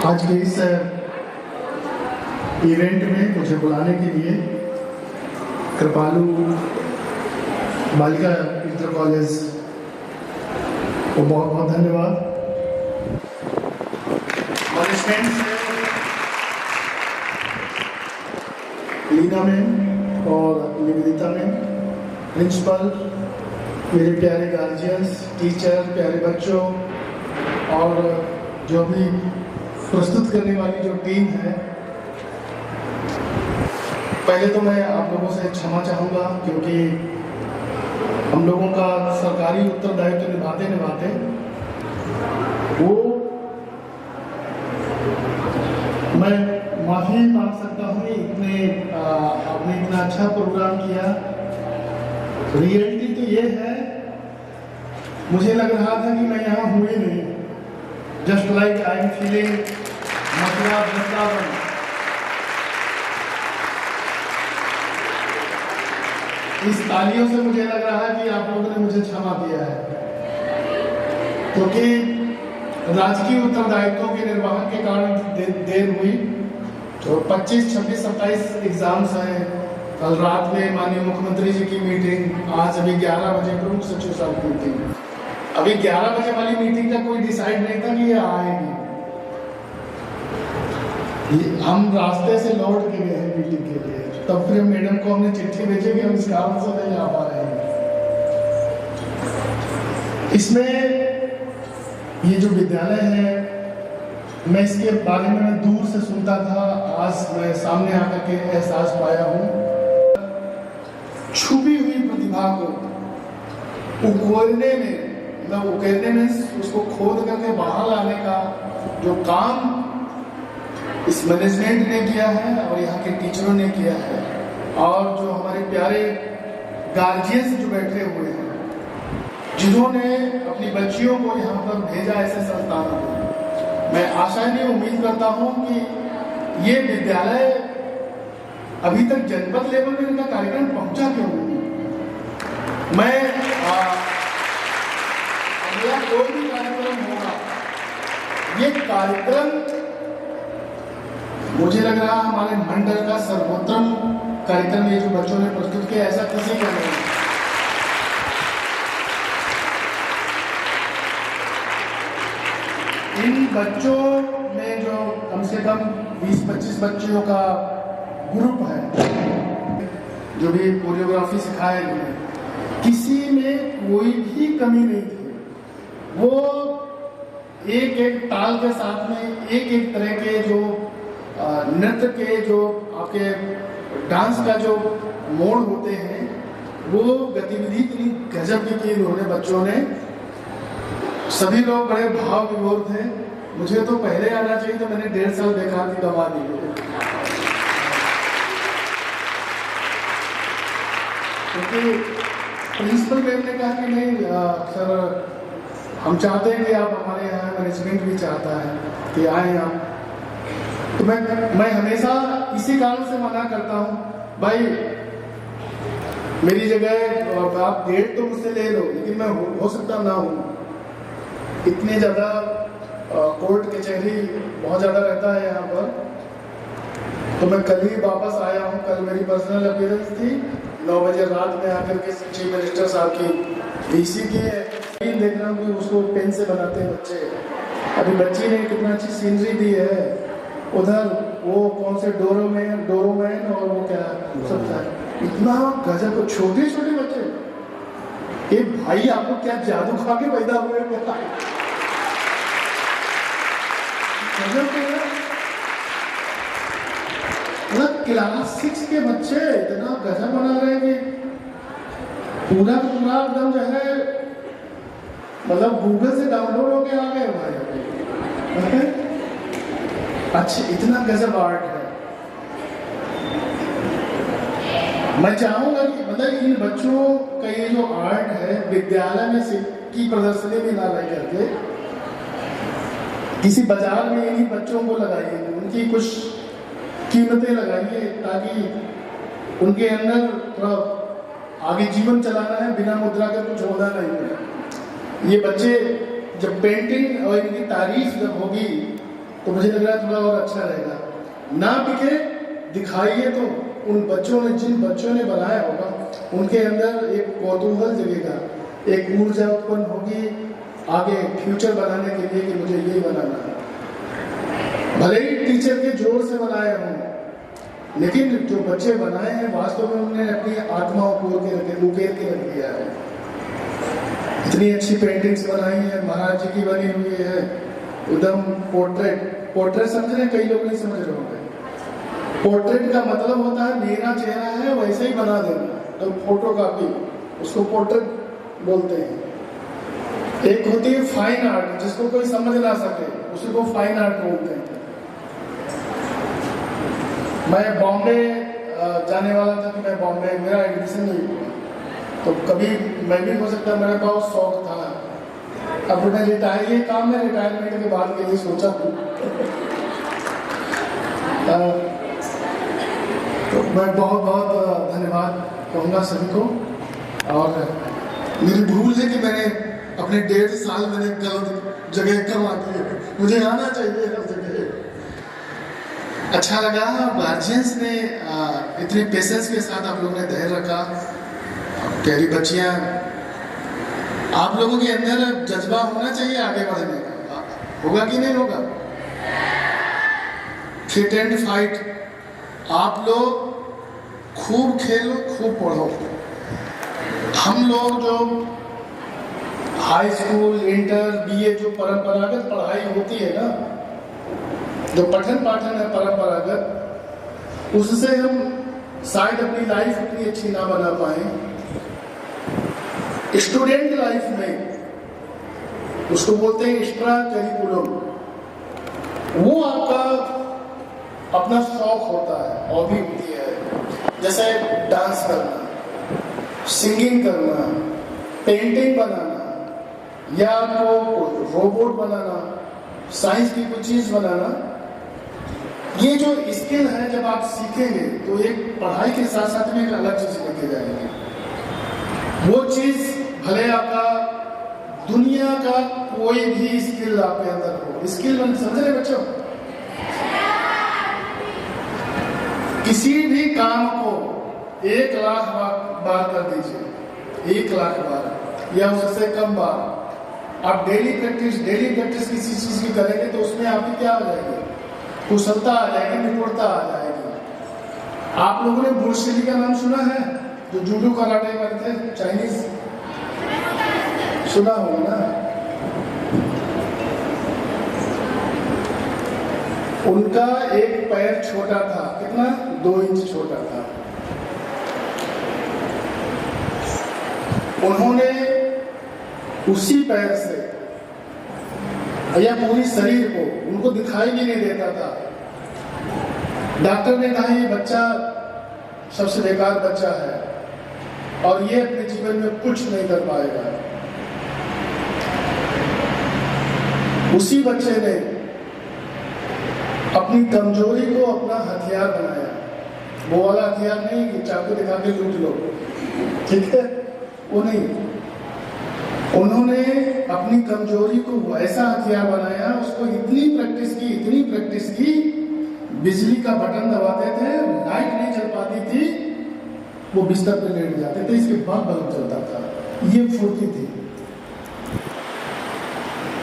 आज के इस इवेंट में मुझे बुलाने के लिए कृपालु बालिका इंटर कॉलेज को बहुत बहुत धन्यवाद। मैनेजमेंट से लीना मैम और निवेदिता मैम, प्रिंसिपल, मेरे प्यारे गार्जियंस, टीचर, प्यारे बच्चों और जो भी प्रस्तुत करने वाली जो टीम है, पहले तो मैं आप लोगों से क्षमा चाहूँगा क्योंकि हम लोगों का सरकारी उत्तरदायित्व निभाते निभाते वो मैं माफ़ी मांग सकता हूँ। आपने इतना अच्छा प्रोग्राम किया। रियलिटी तो ये है, मुझे लग रहा था कि मैं यहाँ हूँ ही नहीं। Just like I am feeling Mathura Vrindavan. इस तालियों से मुझे लग रहा है कि आप लोगों ने मुझे क्षमा किया है, क्योंकि राजकीय उत्तरदायित्वों के निर्वहन के कारण देर हुई। तो 25, 26, 27 एग्जाम्स हैं। कल रात में माननीय मुख्यमंत्री जी की मीटिंग, आज अभी 11 बजे प्रमुख सचिव साहब की मीटिंग। अभी 11 बजे वाली मीटिंग का कोई डिसाइड नहीं था कि ये आएगी। हम रास्ते से लौट के गए हैं मीटिंग के लिए, तब फिर मैडम को हमने चिट्ठी भेजी कि हम इस कारण से नहीं आ पा रहे हैं। इसमें ये जो विद्यालय है, मैं इसके बारे में दूर से सुनता था, आज मैं सामने आकर के एहसास पाया हूँ। छुपी हुई प्रतिभा को उकेरने में उसको खोद करके बाहर लाने का जो काम इस मैनेजमेंट ने किया है और यहाँ के टीचरों ने किया है, और जो हमारे प्यारे गार्जियंस जो बैठे हुए हैं, जिन्होंने अपनी बच्चियों को यहाँ पर भेजा ऐसे संस्थानों में, मैं आशा नहीं उम्मीद करता हूँ कि ये विद्यालय अभी तक जनपद लेवल में इनका कार्यक्रम पहुंचा क्यों नहीं। मैं अगला कोई भी कार्यक्रम होगा, ये कार्यक्रम मुझे लग रहा हमारे मंडल का सर्वोत्तम कार्यक्रम ये जो बच्चों ने प्रस्तुत किया, ऐसा किसी का नहीं। इन बच्चों में जो कम से कम 20-25 बच्चों का ग्रुप है, जो भी कोरियोग्राफी सिखाए गए, किसी में कोई भी कमी नहीं थी। वो एक एक ताल के साथ में एक एक तरह के जो नृत्य के जो आपके डांस का जो मोड़ होते हैं, वो गतिविधि इतनी गजब की इन्होंने बच्चों ने, सभी लोग बड़े भाव विभोर थे। मुझे तो पहले आना चाहिए, तो मैंने 1.5 साल बेकार की गवा दी। क्योंकि प्रिंसिपल मैम ने कहा कि नहीं सर, हम चाहते हैं कि आप हमारे यहाँ, मैनेजमेंट भी चाहता है कि आए आप। तो मैं हमेशा इसी कारण से मना करता हूँ, भाई मेरी जगह आप डेट तो मुझसे ले लो, लेकिन मैं हो सकता ना हूँ। इतने ज़्यादा कोर्ट कचहरी बहुत ज़्यादा रहता है यहाँ पर। तो मैं कल ही वापस आया हूँ। कल मेरी पर्सनल अपीयरेंस थी, 9 बजे रात में आकर के चीफ मिनिस्टर साहब की डीसी की देख रहा हूँ कि उसको पेन से बनाते हैं बच्चे। अभी बच्ची ने कितना अच्छी सीनरी दी है, उधर वो कौन से डोरोमैन और वो क्या सब था, इतना गजब। छोटे छोटे बच्चे, ये भाई आपको क्या जादू खा के पैदा हुए क्या? मतलब क्लास 6 के बच्चे इतना गजब बना रहे हैं कि पूरा एकदम जो है, मतलब गूगल से डाउनलोड होके आ गए भाई। अच्छा, इतना गजब आर्ट है। मैं चाहूंगा कि मतलब इन बच्चों का ये जो आर्ट है, विद्यालय में की प्रदर्शनी में ना रह करके किसी बाजार में इन्हीं बच्चों को लगाइए, उनकी कुछ कीमतें लगाइए, ताकि उनके अंदर थोड़ा आगे जीवन चलाना है, बिना मुद्रा का कुछ होना नहीं है। ये बच्चे जब पेंटिंग और इनकी तारीफ जब होगी तो मुझे लग रहा है थोड़ा और अच्छा रहेगा। ना बिके दिखाइए तो उन बच्चों ने, जिन बच्चों ने बनाया होगा, उनके अंदर एक कौतूहल जगेगा, एक ऊर्जा उत्पन्न होगी आगे फ्यूचर बनाने के लिए कि मुझे यही बनाना है। भले ही टीचर के जोर से बनाए हों, लेकिन जो बच्चे बनाए हैं वास्तव में उन्होंने अपनी आत्मा उकेर के रख दिया है। इतनी अच्छी पेंटिंग्स बनाई है, महाराज जी की बनी हुई है, एकदम पोर्ट्रेट समझ रहे हैं, कई लोग नहीं समझ रहे होंगे। पोर्ट्रेट का मतलब होता है मेरा चेहरा है वैसे ही बना देना, तो फोटो कॉपी, उसको पोर्ट्रेट बोलते हैं। एक होती है फाइन आर्ट, जिसको कोई समझ ना सके उसी को फाइन आर्ट बोलते हैं। मैं बॉम्बे जाने वाला था कि मैं बॉम्बे, मेरा एडमिशन नहीं हुआ, तो कभी मैं भी हो सकता, मेरा बहुत शौक था। अब मैं रिटायर, ये काम मैं रिटायरमेंट के बाद के लिए सोचा हूँ। तो मैं बहुत बहुत धन्यवाद कहूँगा सभी को। और मेरी भूल है कि मैंने अपने 1.5 साल मैंने गलत जगह करवा दी है, मुझे आना चाहिए हर जगह। अच्छा लगा, गार्जियंस ने इतने पेशेंस के साथ आप लोगों ने धैर्य रखा। प्यारी बच्चियाँ, आप लोगों के अंदर जज्बा होना चाहिए आगे बढ़ने का, होगा कि नहीं होगा? फिट एंड फाइट, आप लोग खूब खेलो, खूब पढ़ो। हम लोग जो हाई स्कूल, इंटर, बीए जो परंपरागत पढ़ाई होती है ना, जो पठन पाठन है परंपरागत, उससे हम शायद अपनी लाइफ इतनी अच्छी ना बना पाए। स्टूडेंट लाइफ में उसको बोलते हैं एक्स्ट्रा करिकुलम, वो आपका अपना शौक होता है, हॉबी होती है, जैसे डांस करना, सिंगिंग करना, पेंटिंग बनाना, या आपको रोबोट बनाना, साइंस की कोई चीज बनाना। ये जो स्किल है जब आप सीखेंगे तो एक पढ़ाई के साथ साथ में एक अलग चीज लेके जाएंगे। वो चीज भले आपका दुनिया का कोई भी स्किल आपके अंदर हो, स्किल मन समझ रहे बच्चों, किसी भी काम को 1 लाख बार कर दीजिए, 1 लाख बार या उससे कम बार। आप डेली प्रैक्टिस किसी चीज की करेंगे तो उसमें आपकी क्या आ जाएगी? कुशलता आ जाएगी, निपुणता आ जाएगी। आप लोगों ने ब्रूस ली का नाम सुना है, जो जूडो कराटे वाले थे, चाइनीज, सुना होगा ना? उनका एक पैर छोटा था, कितना? 2 इंच छोटा था। उन्होंने उसी पैर से या पूरी शरीर को, उनको दिखाई भी नहीं देता था। डॉक्टर ने कहा ये बच्चा सबसे बेकार बच्चा है और ये अपने जीवन में कुछ नहीं कर पाएगा। उसी बच्चे ने अपनी कमजोरी को अपना हथियार बनाया। वो वाला हथियार नहीं कि चाकू दिखा के लूट लो, ठीक है, वो नहीं। उन्होंने अपनी कमजोरी को ऐसा हथियार बनाया, उसको इतनी प्रैक्टिस की, बिजली का बटन दबाते थे, लाइट नहीं चल पाती थी, वो बिस्तर पे लेट जाते थे, इसके बाद बल्ब चलता था। ये फुर्ती थी।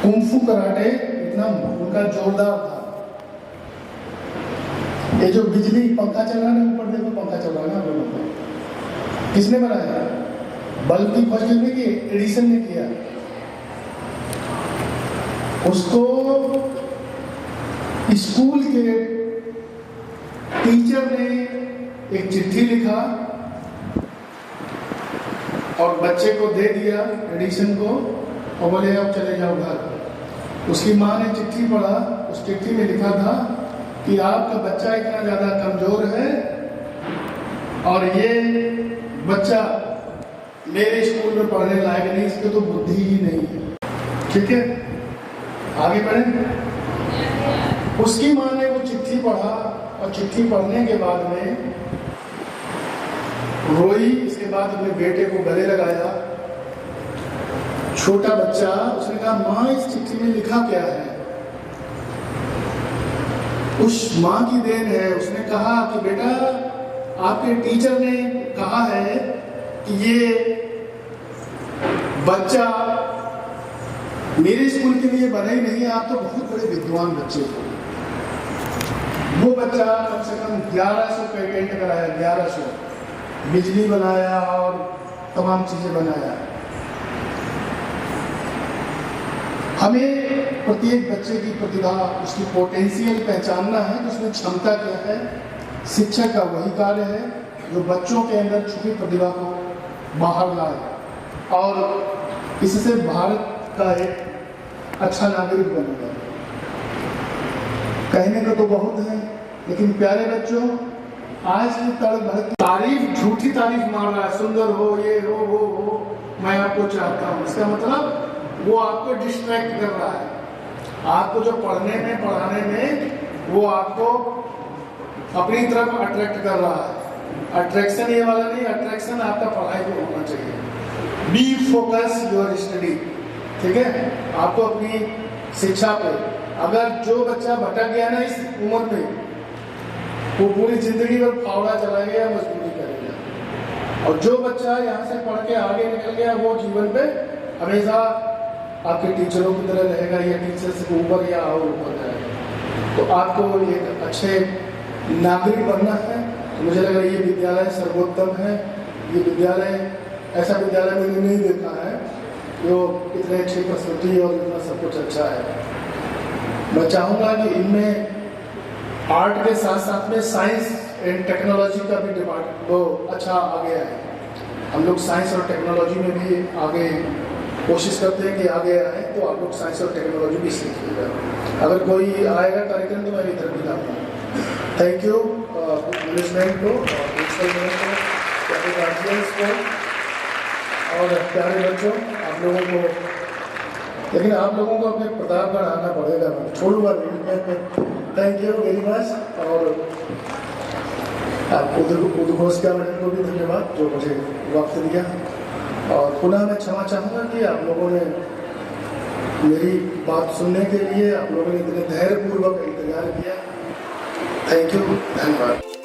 कुंफू कराटे इतना उनका जोरदार था। ये जो बिजली पंखा चल रहा है ना, ऊपर देखो पंखा चल रहा है ना, लोगों को किसने बनाया? बल्ब की खोज किसने की? एडिसन ने किया। उसको स्कूल के टीचर ने एक चिट्ठी लिखा और बच्चे को दे दिया, एडिसन को, और बोले अब चले जाओ घर। उसकी माँ ने चिट्ठी पढ़ा, उस चिट्ठी में लिखा था कि आपका बच्चा इतना ज्यादा कमजोर है और ये बच्चा मेरे स्कूल में पढ़ने लायक नहीं, इसकी तो बुद्धि ही नहीं है। ठीक है, आगे बढ़े। उसकी माँ ने वो चिट्ठी पढ़ा और चिट्ठी पढ़ने के बाद में रोई। इसके बाद अपने बेटे को गले लगाया, छोटा बच्चा। उसने कहा माँ इस चिट्ठी में लिखा क्या है? उस माँ की देन है। उसने कहा कि बेटा आपके टीचर ने कहा है कि ये बच्चा मेरे स्कूल के लिए बना ही नहीं, आप तो बहुत बड़े विद्वान बच्चे हो। वो बच्चा कम से कम 1100 पेटेंट कराया, 1100 बिजली बनाया और तमाम चीजें बनाया। हमें प्रत्येक बच्चे की प्रतिभा, उसकी पोटेंशियल पहचानना है कि उसमें क्षमता क्या है। शिक्षक का वही कार्य है जो बच्चों के अंदर छुपी प्रतिभा को बाहर लाए और इससे भारत का एक अच्छा नागरिक बनेगा। कहने को तो बहुत है, लेकिन प्यारे बच्चों, आज की तड़क भड़क तारीफ, झूठी तारीफ मार रहा है, सुंदर हो, ये हो, वो हो, मैं आपको चाहता हूँ। इसका मतलब वो आपको डिस्ट्रैक्ट कर रहा है। आपको जो पढ़ने में, पढ़ाने में वो आपको अपनी तरफ अट्रैक्ट कर रहा है। अट्रैक्शन ये वाला नहीं, अट्रैक्शन आपका पढ़ाई को होना चाहिए। बी फोकस योर स्टडी, ठीक है। आपको अपनी शिक्षा पे, अगर जो बच्चा भटक गया ना इस उम्र में, वो पूरी जिंदगी भर फावड़ा चलाएगा, मजदूरी करेगा। और जो बच्चा यहाँ से पढ़ के आगे निकल गया, वो जीवन पे हमेशा आपके टीचरों की तरह रहेगा या टीचर से ऊपर या और ऊपर जाएगा। तो आपको एक अच्छे नागरिक बनना है। तो मुझे लग रहा है ये विद्यालय सर्वोत्तम है। ये विद्यालय, ऐसा विद्यालय मैंने नहीं देखा है जो इतने अच्छी प्रस्तुति और इतना सब कुछ अच्छा है। मैं चाहूँगा कि इनमें आर्ट के साथ साथ में साइंस एंड टेक्नोलॉजी का भी डिपार्टमेंट वो अच्छा आ गया है। हम लोग साइंस और टेक्नोलॉजी में भी आगे कोशिश करते हैं कि आगे आए, तो आप लोग साइंस और टेक्नोलॉजी भी सीखिएगा। अगर कोई आएगा कार्यक्रम तो मैं इधर भी लाऊंगा। थैंक यू मैनेजमेंट को, प्रिंसिपल मैम को, प्यारे गार्जियंस को और प्यारे बच्चों, आप लोगों को। लेकिन आप लोगों को अपने प्रतापगढ़ आना पड़ेगा, मैं छोड़ूंगा नहीं। Thank you very much. और आपको उद्घोषिका मैडम को भी धन्यवाद जो मुझे वक्त दिया। और पुनः मैं क्षमा चाहूँगा कि आप लोगों ने मेरी बात सुनने के लिए, आप लोगों ने इतने धैर्यपूर्वक इंतजार किया। थैंक यू, धन्यवाद।